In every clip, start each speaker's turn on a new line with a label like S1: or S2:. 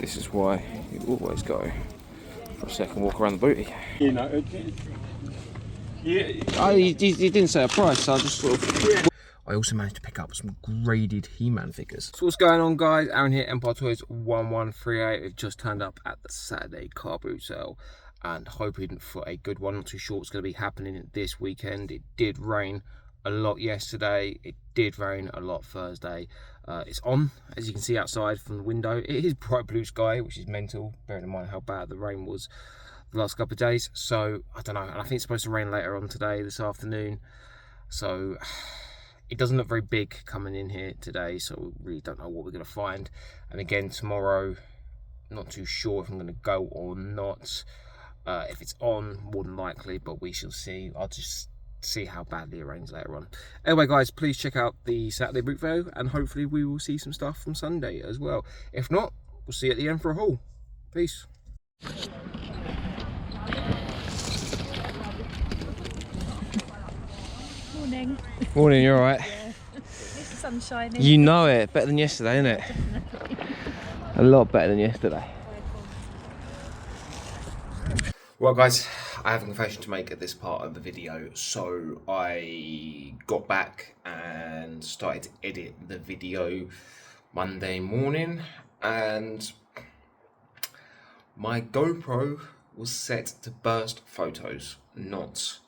S1: This is why you always go for a second walk around the booty.
S2: You know,
S1: yeah. You didn't say a price, so I just sort of... Yeah. I also managed to pick up some graded He-Man figures. So what's going on, guys? Aaron here, Empire Toys 1138. We've just turned up at the Saturday car boot sale and hoping for a good one. Not too sure what's going to be happening this weekend. It did rain a lot yesterday. It did rain a lot Thursday. It's on, as you can see outside from the window. It is bright blue sky, which is mental, bearing in mind how bad the rain was the last couple of days. So I don't know, and I think it's supposed to rain later on today, this afternoon. So it doesn't look very big coming in here today, so we really don't know what we're going to find. And again, tomorrow, not too sure if I'm going to go or not. If it's on, more than likely, but we shall see. I'll just see how badly it rains later on. Anyway, guys, please check out the Saturday boot fair, and hopefully we will see some stuff from Sunday as well. If not, we'll see you at the end for a haul. Peace.
S3: Morning.
S1: Morning, you alright?
S3: Yeah. This is sunshiny.
S1: You know it, better than yesterday, isn't it?
S3: Definitely.
S1: A lot better than yesterday. Well, guys, I have a confession to make at this part of the video. So I got back and started to edit the video Monday morning, and my GoPro was set to burst photos, not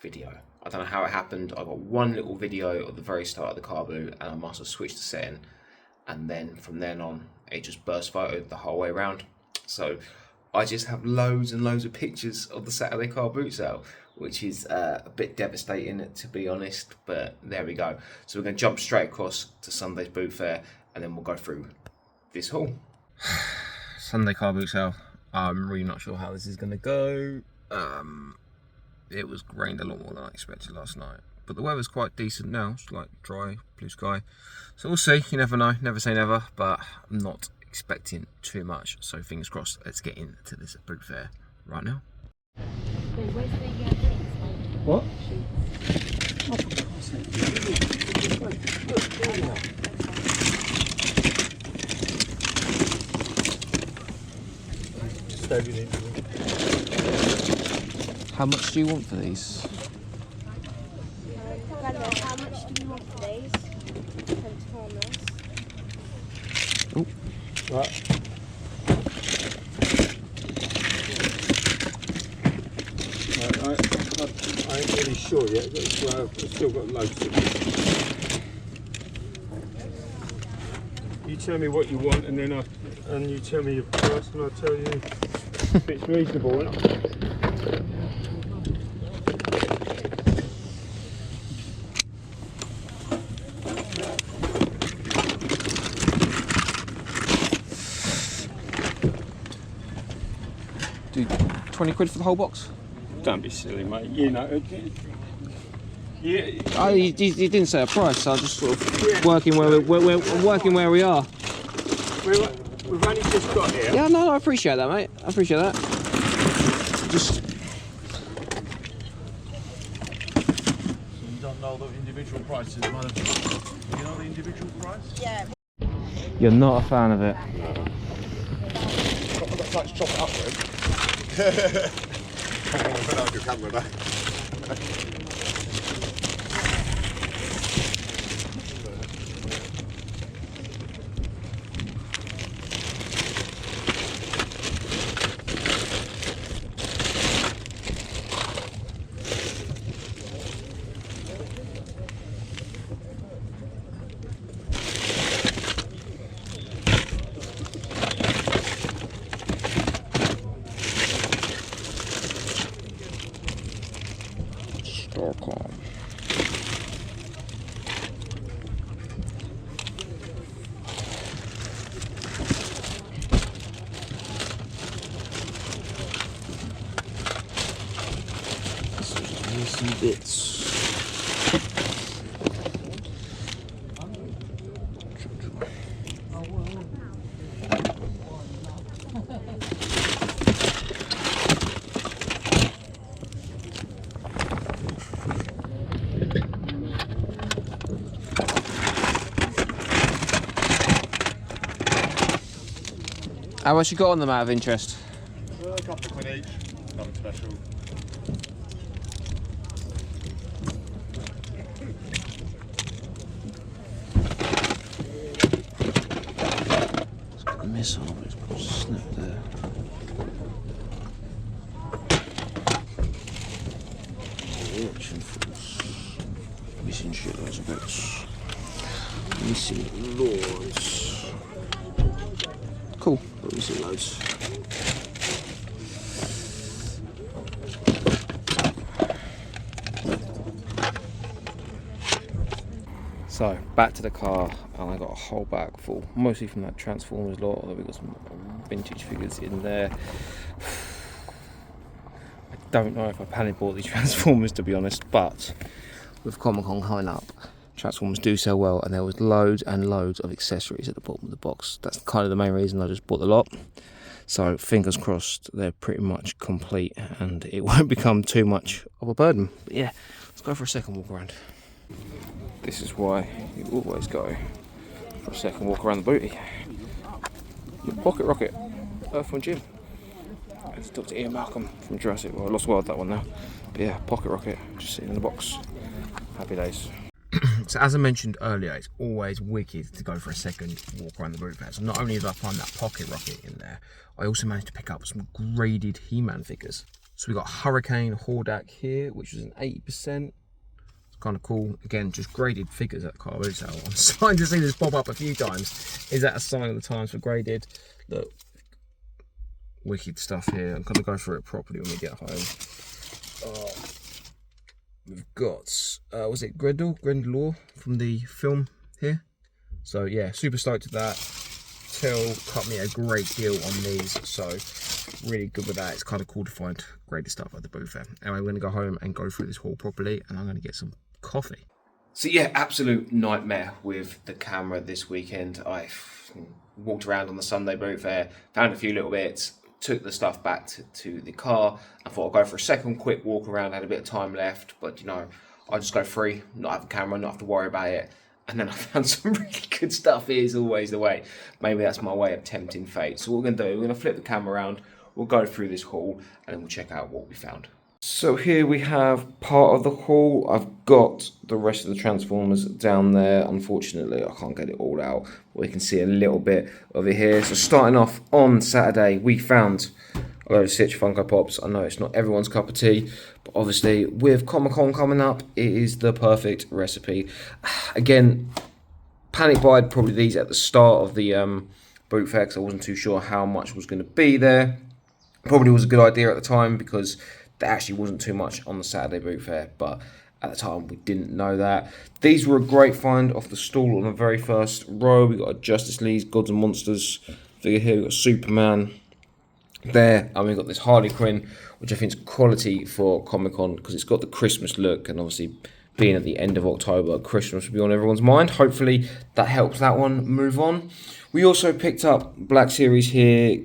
S1: video. I don't know how it happened. I got one little video at the very start of the car boot, and I must have switched the setting, and then from then on it just burst photoed the whole way around. So I just have loads and loads of pictures of the Saturday car boot sale, which is a bit devastating, to be honest, but there we go. So we're going to jump straight across to Sunday's boot fair, and then we'll go through this haul. Sunday car boot sale. I'm really not sure how this is going to go. It was rained a lot more than I expected last night, but the weather's quite decent now. It's like dry, blue sky. So we'll see. You never know. Never say never, but I'm not expecting too much, so fingers crossed. Let's get into this boot fair right now. What? How much do you want for these?
S4: How much do you want for these?
S1: Oh.
S2: right. I ain't really sure yet, but I've still got loads to do. You tell me what you want, and then you tell me your price, and I'll tell you if it's reasonable or not.
S1: Do 20 quid for the whole box?
S2: Don't be silly, mate. You know. Yeah.
S1: You didn't say a price, so I just sort of working where we are.
S2: We've only just got here.
S1: Yeah, no, I appreciate that, mate. I appreciate that. Just.
S5: You don't know the individual prices, man. You know the individual price?
S4: Yeah.
S1: You're not a fan of it.
S5: I've got to chop it up with. Put out your camera now.
S1: Some bits. How much you got on them out of interest?
S5: A couple of quid each. Nothing special.
S1: It's got a missile, but it's got a snap there. Watching force. Missing shitloads of bits. Missing loads. Cool, but missing loads. So back to the car, and I got a whole bag full, mostly from that Transformers lot, although we got some vintage figures in there. I don't know if I panic bought these Transformers, to be honest, but with Comic-Con coming up, Transformers do sell well, and there was loads and loads of accessories at the bottom of the box. That's kind of the main reason I just bought the lot. So fingers crossed they're pretty much complete and it won't become too much of a burden. But yeah, let's go for a second walk around. This is why you always go for a second walk around the booty. Your pocket rocket, Earthworm Jim. It's Dr. Ian Malcolm from Jurassic World. Lost World, that one now. But yeah, pocket rocket, just sitting in the box. Happy days. So as I mentioned earlier, it's always wicked to go for a second walk around the boot fair. So not only did I find that pocket rocket in there, I also managed to pick up some graded He-Man figures. So we got Hurricane Hordak here, which was an 80%. Kind of cool. Again, just graded figures at car boot sale. I'm starting to see this pop up a few times. Is that a sign of the times for graded? Look, wicked stuff here. I'm gonna go through it properly when we get home. We've got was it Grendel from the film here? So yeah, super stoked at that. Till cut me a great deal on these, so really good with that. It's kind of cool to find graded stuff at the booth fair. Anyway, we're gonna go home and go through this haul properly, and I'm gonna get some coffee. So yeah, absolute nightmare with the camera this weekend. I walked around on the Sunday boot fair, found a few little bits, took the stuff back to the car, and thought I'd go for a second quick walk around. I had a bit of time left, but you know, I'll just go free, not have a camera, not have to worry about it. And then I found some really good stuff. It is always the way. Maybe that's my way of tempting fate. So what we're going to do, we're going to flip the camera around, we'll go through this haul, and then we'll check out what we found. So here we have part of the haul. I've got the rest of the Transformers down there. Unfortunately, I can't get it all out, but we can see a little bit of it here. So starting off on Saturday, we found a load of Stitch Funko Pops. I know it's not everyone's cup of tea, but obviously with Comic-Con coming up, it is the perfect recipe. Again, panic buyed probably these at the start of the boot fair, because I wasn't too sure how much was going to be there. Probably was a good idea at the time, because there actually wasn't too much on the Saturday boot fair, but at the time we didn't know that. These were a great find off the stall on the very first row. We got a Justice League Gods and Monsters figure here. We got Superman there, and we've got this Harley Quinn, which I think is quality for Comic-Con, because it's got the Christmas look, and obviously being at the end of October, Christmas will be on everyone's mind. Hopefully that helps that one move on. We also picked up Black Series here,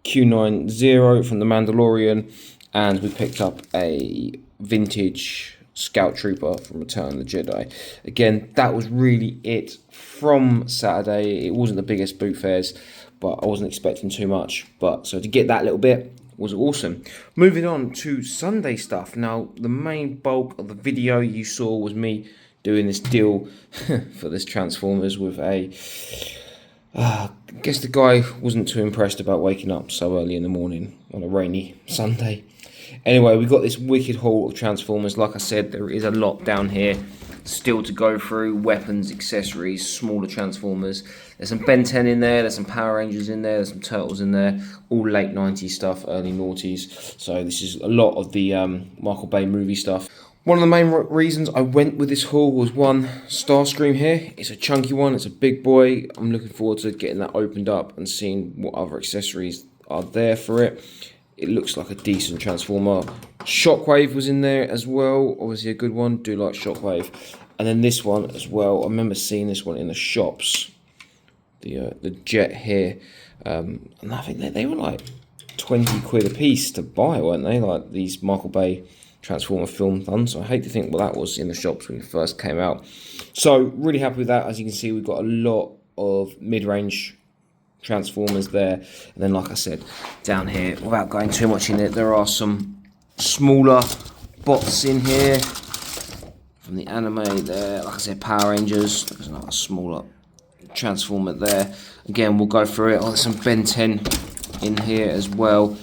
S1: Q90 from The Mandalorian, and we picked up a vintage Scout Trooper from Return of the Jedi. Again, that was really it from Saturday. It wasn't the biggest boot fairs, but I wasn't expecting too much. But so to get that little bit was awesome. Moving on to Sunday stuff. Now, the main bulk of the video you saw was me doing this deal for this Transformers with a... I guess the guy wasn't too impressed about waking up so early in the morning on a rainy Sunday. Anyway, we got this wicked haul of Transformers. Like I said, there is a lot down here still to go through. Weapons, accessories, smaller Transformers. There's some Ben 10 in there, there's some Power Rangers in there, there's some Turtles in there. All late 90s stuff, early noughties. So this is a lot of the Michael Bay movie stuff. One of the main reasons I went with this haul was one, Starscream here. It's a chunky one, it's a big boy. I'm looking forward to getting that opened up and seeing what other accessories are there for it. It looks like a decent Transformer. Shockwave was in there as well. Obviously a good one. Do like Shockwave. And then this one as well. I remember seeing this one in the shops. The Jet here. And I think they were like 20 quid a piece to buy, weren't they? Like these Michael Bay Transformer film done. So I hate to think what that was in the shops when it first came out. So really happy with that. As you can see, we've got a lot of mid-range Transformers there. And then, like I said, down here, without going too much in it, there are some smaller bots in here from the anime there. Like I said, Power Rangers. There's another smaller Transformer there. Again, we'll go through it. Oh, there's some Ben 10 in here as well.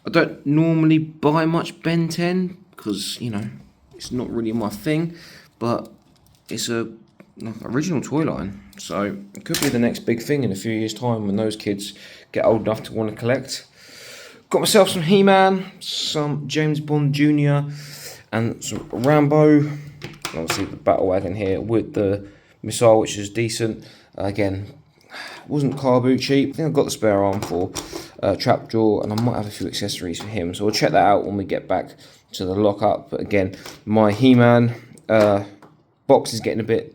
S1: I don't normally buy much Ben 10 because, you know, it's not really my thing, but it's a original toy line, so it could be the next big thing in a few years' time when those kids get old enough to want to collect. Got myself some He-Man, some James Bond Jr. and some Rambo. Obviously the battle wagon here with the missile, which is decent. Again, wasn't car boot cheap. I think I've got the spare arm for Trapjaw, and I might have a few accessories for him, so we'll check that out when we get back to the lockup. But again, my He-Man box is getting a bit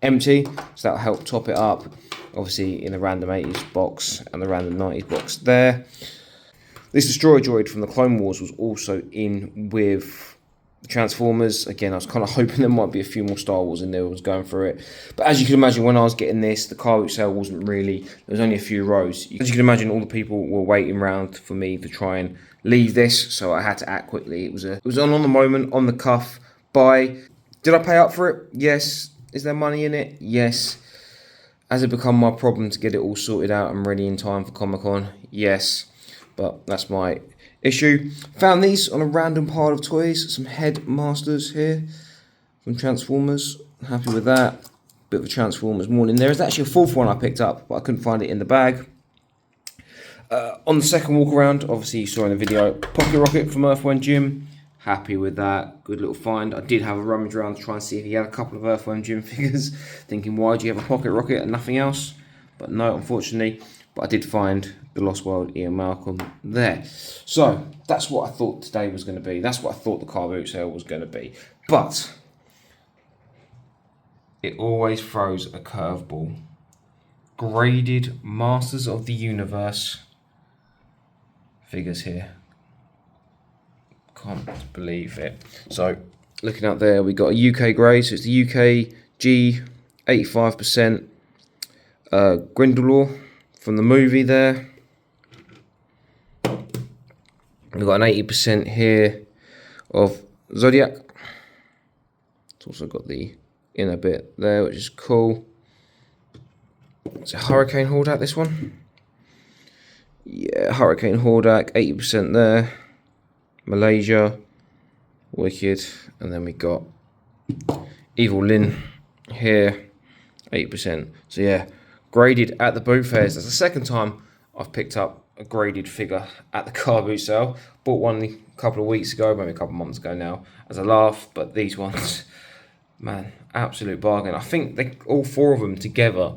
S1: empty, so that'll help top it up. Obviously in the random 80s box and the random 90s box there. This Destroyer Droid from the Clone Wars was also in with the Transformers. Again, I was kind of hoping there might be a few more Star Wars in there. I was going through it, but as you can imagine, when I was getting this, the car boot sale wasn't really, there was only a few rows. As you can imagine, all the people were waiting around for me to try and leave this, so I had to act quickly. It was on the moment, on the cuff buy. Did I pay up for it? Yes. Is there money in it? Yes. Has it become my problem to get it all sorted out and ready in time for Comic-Con? Yes. But that's my issue. Found these on a random pile of toys. Some MasMasters here from Transformers. Happy with that. Bit of a Transformers morning. There is actually a fourth one I picked up, but I couldn't find it in the bag. On the second walk around, obviously you saw in the video, Pocket Rocket from Earthworm Jim. Happy with that. Good little find. I did have a rummage around to try and see if he had a couple of Earthworm Jim figures. Thinking, why do you have a Pocket Rocket and nothing else? But no, unfortunately. But I did find the Lost World Ian Malcolm there. So, that's what I thought today was going to be. That's what I thought the car boot sale was going to be. But it always throws a curveball. Graded Masters of the Universe figures here. Can't believe it. So looking up there, we got a UK grade, so it's the UK G 85% Grindelwald from the movie there. We've got an 80% here of Zodiac. It's also got the inner bit there, which is cool. It's a Hurricane Hordak, this one. Yeah, Hurricane Hordak, 80% there. Malaysia, wicked, and then we got Evil Lyn here, 8%. So yeah, graded at the boot fairs. That's the second time I've picked up a graded figure at the car boot sale. Bought one a couple of weeks ago, maybe a couple of months ago now, as a laugh, but these ones, man, absolute bargain. I think all four of them together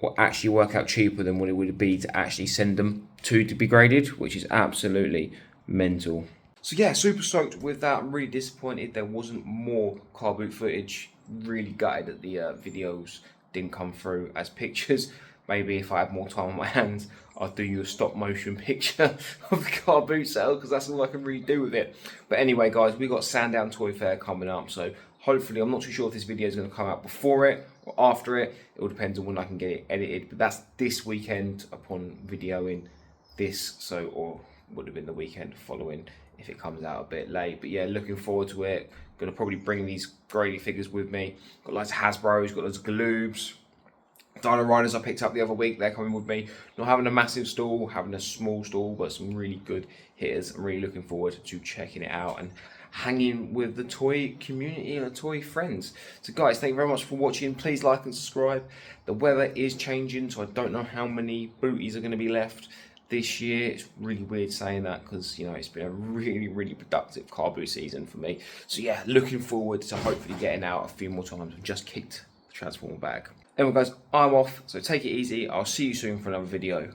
S1: will actually work out cheaper than what it would be to actually send them to be graded, which is absolutely mental. So yeah, super stoked with that. I'm really disappointed there wasn't more car boot footage. Really gutted that the videos didn't come through as pictures. Maybe if I had more time on my hands, I'd do you a stop motion picture of the car boot sale, because that's all I can really do with it. But anyway, guys, we got Sandown Toy Fair coming up, so hopefully, I'm not too sure if this video is going to come out before it or after it. It all depends on when I can get it edited. But that's this weekend upon videoing this, so, or would have been the weekend following if it comes out a bit late. But yeah, looking forward to it. Gonna probably bring these Grady figures with me. Got loads of Hasbro's, got loads of Galoobs. Dino Riders I picked up the other week, they're coming with me. Not having a massive stall, having a small stall, but some really good hitters. I'm really looking forward to checking it out and hanging with the toy community and the toy friends. So guys, thank you very much for watching. Please like and subscribe. The weather is changing, so I don't know how many booties are going to be left this year. It's really weird saying that because, you know, it's been a really productive car boot season for me. So yeah, looking forward to hopefully getting out a few more times. I've just kicked the Transformer bag. Anyway guys, I'm off, so take it easy. I'll see you soon for another video.